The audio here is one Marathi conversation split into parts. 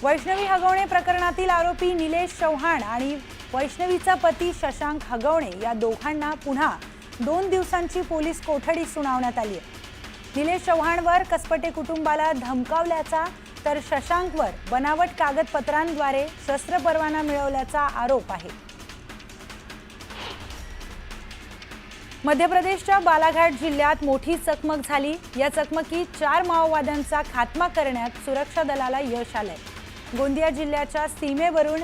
वैष्णवी हगवणे प्रकरणातील आरोपी निलेश चव्हाण आणि वैष्णवीचा पती शशांक हगवणे या दोघांना पुन्हा 2 दिवसांची पोलीस कोठडी सुनावण्यात आली आहे। निलेश चव्हाणवर कसपटे कुटुंबाला धमकावल्याचा तर शशांकवर बनावट कागदपत्रांद्वारे शस्त्र परवाना मिळवल्याचा आरोप आहे। मध्य प्रदेशच्या बालाघाट जिल्ह्यात मोठी चकमक झाली। या चकमकीत 4 माओवाद्यांचा खात्मा करण्यात सुरक्षा दलाला यश आलंय। गोंदिया जिल्ह्याच्या सीमेवरून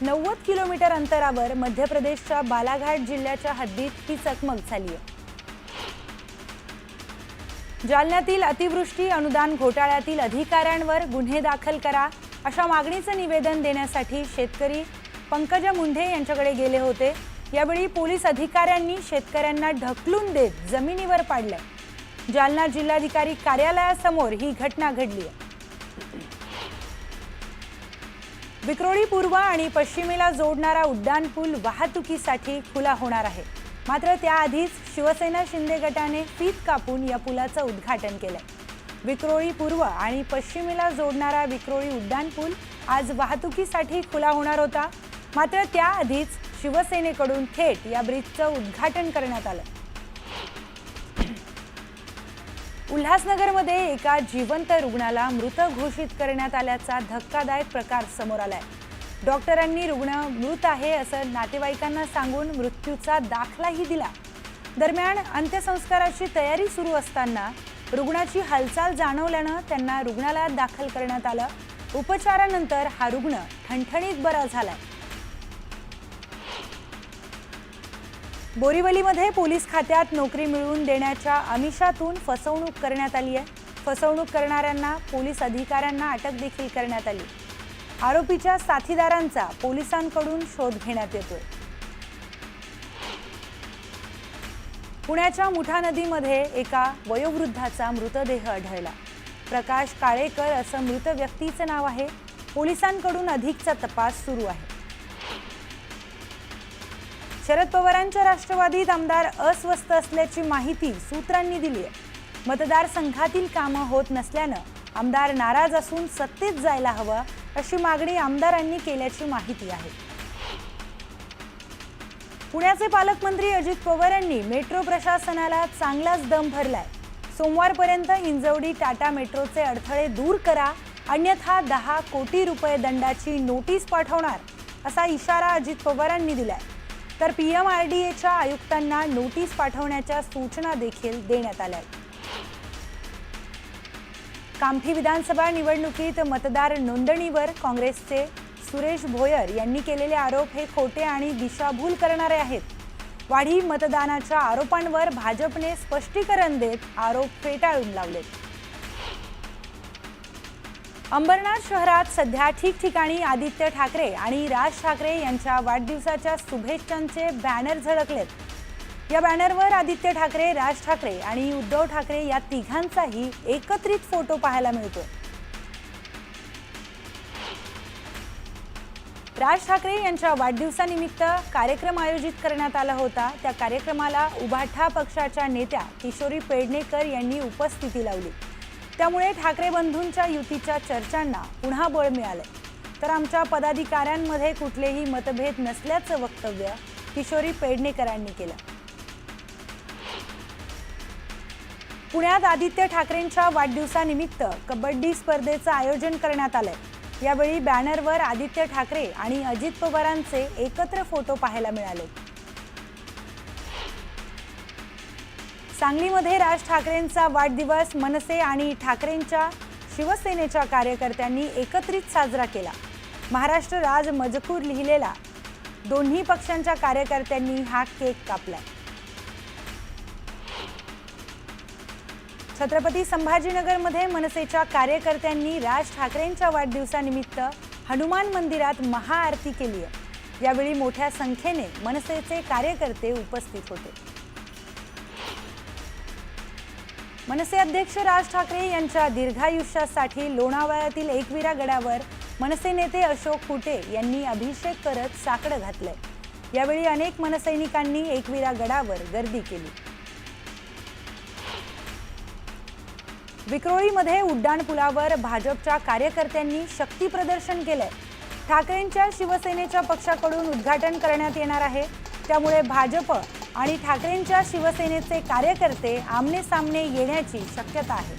90 किलोमीटर अंतरावर मध्य प्रदेशच्या बालाघाट जिल्ह्याच्या हद्दीत ही चकमक झाली आहे। जालन्यातील अतिवृष्टी अनुदान घोटाळ्यातील अधिकाऱ्यांवर गुन्हे दाखल करा अशा मागणीचं निवेदन देण्यासाठी शेतकरी पंकजा मुंढे यांच्याकडे गेले होते। यावेळी पोलीस अधिकाऱ्यांनी शेतकऱ्यांना ढकलून देत जमिनीवर पाडले। जालना जिल्हाधिकारी कार्यालयासमोर ही घटना घडली आहे। विक्रोळी पूर्व आणि पश्चिमेला जोडणारा उड्डाणपूल वाहतुकीसाठी खुला होणार आहे। मात्र त्याआधीच शिवसेना शिंदे गटाने फीत कापून या पुलाचं उद्घाटन केलंय। विक्रोळी पूर्व आणि पश्चिमेला जोडणारा विक्रोळी उड्डाणपूल आज वाहतुकीसाठी खुला होणार होता। मात्र त्याआधीच शिवसेनेकडून थेट या ब्रिजचं उद्घाटन करण्यात आलं। उल्हासनगरमध्ये एका जिवंत रुग्णाला मृत घोषित करण्यात आल्याचा धक्कादायक प्रकार समोर आलाय। डॉक्टरांनी रुग्ण मृत आहे असं नातेवाईकांना सांगून मृत्यूचा दाखलाही दिला। दरम्यान अंत्यसंस्काराची तयारी सुरू असताना रुग्णाची हालचाल जाणवल्यानं त्यांना रुग्णालयात दाखल करण्यात आलं। उपचारानंतर हा रुग्ण ठणठणीत बरा झालाय। बोरीवलीमध्ये पोलीस खात्यात नोकरी मिळवून देण्याच्या आमिषातून फसवणूक करण्यात आली आहे। फसवणूक करणाऱ्यांना पोलीस अधिकाऱ्यांना अटक देखील करण्यात आली। आरोपीच्या साथीदारांचा पोलिसांकडून शोध घेण्यात येतोय। पुण्याच्या मुठा नदीमध्ये एका वयोवृद्धाचा मृतदेह आढळला। प्रकाश काळेकर असं मृत व्यक्तीचं नाव आहे। पोलिसांकडून अधिकचा तपास सुरू आहे। शरद पवारांच्या राष्ट्रवादीत आमदार अस्वस्थ असल्याची माहिती सूत्रांनी दिली आहे। मतदारसंघातील कामं होत नसल्यानं आमदार नाराज असून सत्तेत जायला हवं अशी मागणी आमदारांनी केल्याची माहिती आहे। पुण्याचे पालकमंत्री अजित पवार यांनी मेट्रो प्रशासनाला चांगलाच दम भरलाय। सोमवारपर्यंत हिंजवडी टाटा मेट्रोचे अडथळे दूर करा, अन्यथा 10 कोटी रुपये दंडाची नोटीस पाठवणार असा इशारा अजित पवारांनी दिलाय। तर पीएमआरडीएच्या आयुक्तांना नोटीस पाठवण्याच्या सूचना देखील देण्यात आल्या। कामठी विधानसभा निवडणुकीत मतदार नोंदणीवर काँग्रेसचे सुरेश भोयर यांनी केलेले आरोप हे खोटे आणि दिशाभूल करणारे आहेत। वाढी मतदानाच्या आरोपांवर भाजपने स्पष्टीकरण देत आरोप फेटाळून लावलेत। अंबरनाथ शहरात सध्या ठिकठिकाणी आदित्य ठाकरे आणि राज ठाकरे यांच्या वाढदिवसाच्या शुभेच्छांचे बॅनर झळकलेत। या बॅनरवर आदित्य ठाकरे, राज ठाकरे आणि उद्धव ठाकरे या तिघांचाही एकत्रित फोटो पाहायला मिळतोय। राज ठाकरे यांच्या वाढदिवसानिमित्त कार्यक्रम आयोजित करण्यात आला होता। त्या कार्यक्रमाला उभाठा पक्षाच्या नेत्या किशोरी पेडणेकर यांनी उपस्थिती लावली। त्यामुळे ठाकरे बंधूंच्या युतीच्या चर्चांना पुन्हा बळ मिळाले। तर आमच्या पदाधिकाऱ्यांमध्ये कुठलेही मतभेद नसल्याचं वक्तव्य किशोरी पेडणेकरांनी केलं। पुण्यात आदित्य ठाकरेंच्या वाढदिवसानिमित्त कबड्डी स्पर्धेचं आयोजन करण्यात आलंय। यावेळी बॅनरवर आदित्य ठाकरे आणि अजित पवारांचे एकत्र फोटो पाहायला मिळाले। सांगलीमध्ये राज ठाकरेंचा वाढदिवस मनसे आणि ठाकरेंच्या शिवसेनेच्या कार्यकर्त्यांनी एकत्रित साजरा केला। महाराष्ट्र राज मजकूर लिहिलेला दोन्ही पक्षांच्या कार्यकर्त्यांनी हा केक कापलाय। छत्रपती संभाजीनगरमध्ये मनसेच्या कार्यकर्त्यांनी राज ठाकरेंच्या वाढदिवसानिमित्त हनुमान मंदिरात महाआरती केली आहे। यावेळी मोठ्या संख्येने मनसेचे कार्यकर्ते उपस्थित होते। मनसे अध्यक्ष राज ठाकरे यांच्या दीर्घायुष्यासाठी लोणावळ्यातील एकविरा गडावर मनसे नेते अशोक कुटे यांनी अभिषेक करत साकडं घातलंय। यावेळी अनेक मनसैनिकांनी एकविरा गडावर गर्दी केली। विक्रोळीमध्ये उड्डाणपुलावर भाजपच्या कार्यकर्त्यांनी शक्ती प्रदर्शन केलंय। ठाकरेंच्या शिवसेनेच्या पक्षाकडून उद्घाटन करण्यात येणार आहे, त्यामुळे भाजप आणि ठाकरेंच्या शिवसेनेचे कार्यकर्ते आमने सामने येण्याची शक्यता आहे।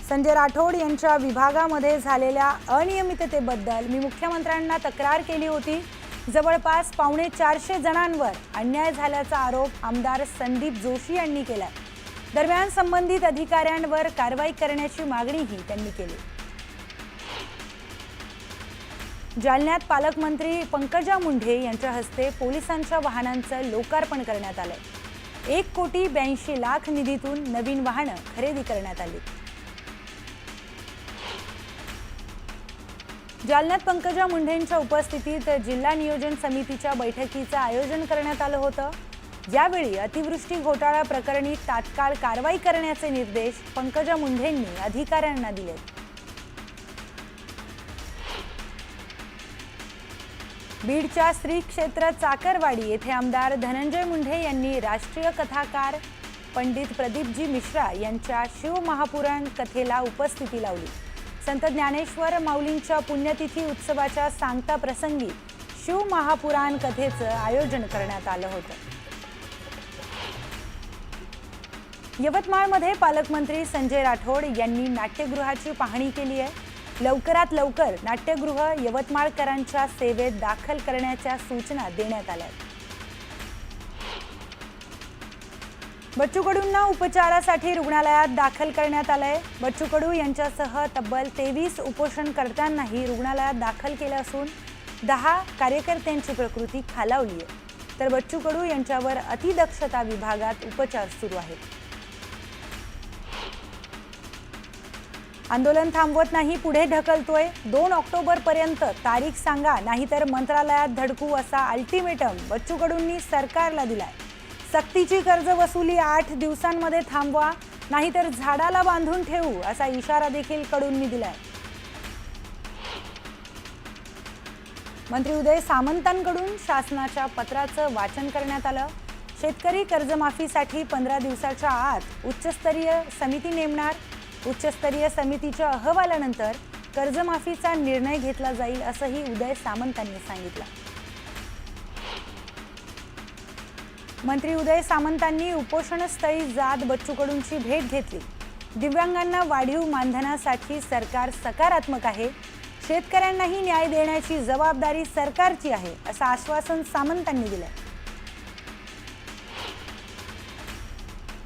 संजय राठोड यांच्या विभागामध्ये झालेल्या अनियमिततेबद्दल मी मुख्यमंत्र्यांना तक्रार केली होती। जवळपास 450 जणांवर अन्याय झाल्याचा आरोप आमदार संदीप जोशी यांनी केलाय। दरम्यान संबंधित अधिकाऱ्यांवर कारवाई करण्याची मागणीही त्यांनी केली। जालन्यात पालकमंत्री पंकजा मुंडे यांच्या हस्ते पोलिसांच्या वाहनांचं लोकार्पण करण्यात आलंय। 1,82,00,000 निधीतून नवीन वाहनं खरेदी करण्यात आली। जालन्यात पंकजा मुंडेंच्या उपस्थितीत जिल्हा नियोजन समितीच्या बैठकीचं आयोजन करण्यात आलं होतं। यावेळी अतिवृष्टी घोटाळा प्रकरणी तात्काळ कारवाई करण्याचे निर्देश पंकजा मुंडेंनी अधिकाऱ्यांना दिले। बीडच्या श्री क्षेत्र चाकरवाडी येथे आमदार धनंजय मुंडे यांनी राष्ट्रीय कथाकार पंडित प्रदीपजी मिश्रा यांच्या शिवमहापुराण कथेला उपस्थिती लावली। संत ज्ञानेश्वर माऊलींच्या पुण्यतिथी उत्सवाच्या सांगता प्रसंगी शिवमहापुराण कथेचं आयोजन करण्यात आलं होतं। यवतमाळमध्ये पालकमंत्री संजय राठोड यांनी नाट्यगृहाची पाहणी केली आहे। लवकरात लवकर नाट्यगृह यवतमाळकरांच्या सेवेत दाखल करण्याच्या सूचना देण्यात आल्या। बच्चू कडूंना उपचारासाठी रुग्णालयात दाखल करण्यात आलंय। बच्चू कडू यांच्यासह तब्बल 23 उपोषणकर्त्यांनाही रुग्णालयात दाखल केलं असून 10 कार्यकर्त्यांची प्रकृती खालावली आहे, तर बच्चू कडू यांच्यावर अतिदक्षता विभागात उपचार सुरू आहेत। आंदोलन थांबवत नाही, पुढे ढकलतोय। 2 ऑक्टोबरपर्यंत तारीख सांगा, नाहीतर मंत्रालयात धडकू असा अल्टिमेटम बच्चू कडूंनी सरकारला दिलाय। सक्तीची कर्ज वसुली 8 दिवसांमध्ये थांबवा, नाहीतर झाडाला बांधून ठेवू असा इशारा देखील कडूंनी दिलाय। मंत्री उदय सामंतांकडून शासनाच्या पत्राचं वाचन करण्यात आलं। शेतकरी कर्जमाफीसाठी 15 दिवसाच्या आत उच्चस्तरीय समिती नेमणार। उच्चस्तरीय समितीच्या अहवालानंतर कर्जमाफीचा निर्णय घेतला जाईल असंही उदय सामंतांनी सांगितलं। मंत्री उदय सामंतांनी उपोषणस्थळी जात बच्चू कडूंची भेट घेतली। दिव्यांगांना वाढीव मानधनासाठी सरकार सकारात्मक आहे, शेतकऱ्यांनाही न्याय देण्याची जबाबदारी सरकारची आहे असं आश्वासन सामंतांनी दिलंय।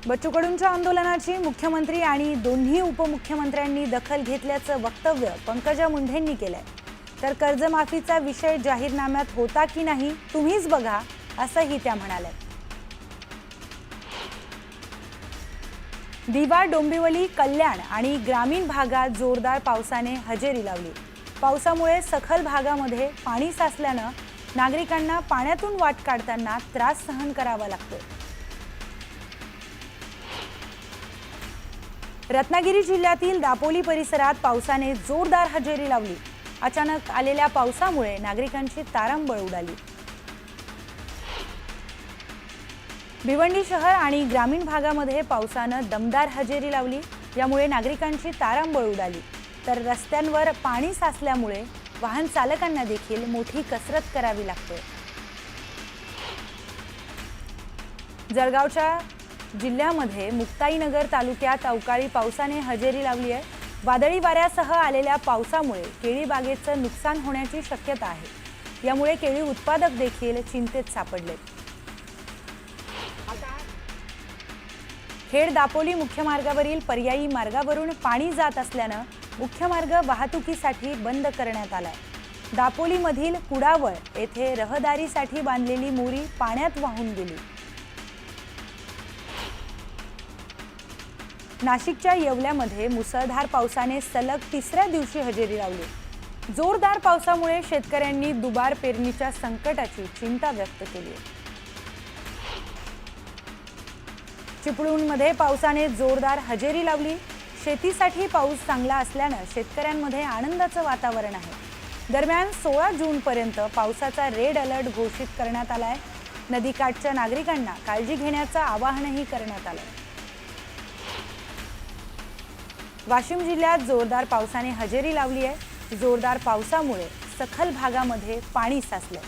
बच्चू कडूंच्या आंदोलनाची मुख्यमंत्री आणि दोन्ही उपमुख्यमंत्र्यांनी दखल घेतल्याचं वक्तव्य पंकजा मुंडेंनी केलंय। तर कर्जमाफीचा विषय जाहीरनाम्यात होता की नाही तुम्हीच बघा असंही त्या म्हणाल्या। दिवा, डोंबिवली, कल्याण आणि ग्रामीण भागात जोरदार पावसाने हजेरी लावली। पावसामुळे सखल भागामध्ये पाणी साचल्यानं नागरिकांना पाण्यातून वाट काढताना त्रास सहन करावा लागतोय। रत्नागिरी जिल्ह्यातील दापोली परिसरात पावसाने जोरदार हजेरी लावली। अचानक आलेल्या पावसामुळे नागरिकांची तारांबळ उडाली। भिवंडी शहर आणि ग्रामीण भागामध्ये पावसानं दमदार हजेरी लावली। यामुळे नागरिकांची तारांबळ उडाली, तर रस्त्यांवर पाणी साचल्यामुळे वाहन चालकांना देखील मोठी कसरत करावी लागते। जळगावच्या जिल्ह्यामध्ये मुक्ताईनगर तालुक्यात अवकाळी पावसाने हजेरी लावली आहे। वादळी वाऱ्यासह आलेल्या पावसामुळे केळी बागेचं नुकसान होण्याची शक्यता आहे। यामुळे केळी उत्पादक देखील चिंतेत सापडले। खेड दापोली मुख्य मार्गावरील पर्यायी मार्गावरून पाणी जात असल्यानं मुख्य मार्ग वाहतुकीसाठी बंद करण्यात आलाय। दापोलीमधील कुडावळ येथे रहदारीसाठी बांधलेली मोरी पाण्यात वाहून गेली। नाशिकच्या येवल्यामध्ये मुसळधार पावसाने सलग 3ऱ्या दिवशी हजेरी लावली। जोरदार पावसामुळे शेतकऱ्यांनी दुबार पेरणीच्या संकटाची चिंता व्यक्त केली आहे। चिपळूणमध्ये पावसाने जोरदार हजेरी लावली। शेतीसाठी पाऊस चांगला असल्यानं शेतकऱ्यांमध्ये आनंदाचं वातावरण आहे। दरम्यान 16 जूनपर्यंत पावसाचा रेड अलर्ट घोषित करण्यात आलाय। नदीकाठच्या नागरिकांना काळजी घेण्याचं आवाहनही करण्यात आलंय। वाशिम जिल्ह्यात जोरदार पावसाने हजेरी लावली आहे। जोरदार पावसामुळे सखल भागामध्ये पाणी साचलंय।